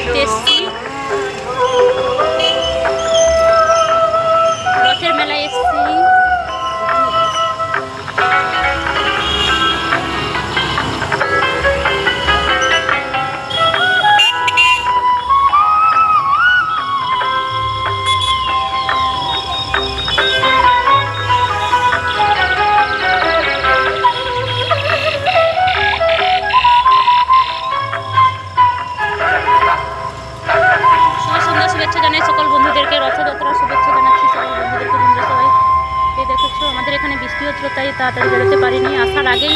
দেখতে এসেছি, রথের মেলায় এসেছি। শুভেচ্ছা জানাই সকল বন্ধুদেরকে, রথযাত্রার শুভেচ্ছা জানাচ্ছি সকল বন্ধুদেরকে। তোমরা সবাই এই দেখেছো আমাদের এখানে বৃষ্টি হচ্ছিল, তাই তাড়াতাড়ি বেরোতে পারিনি। আসার আগেই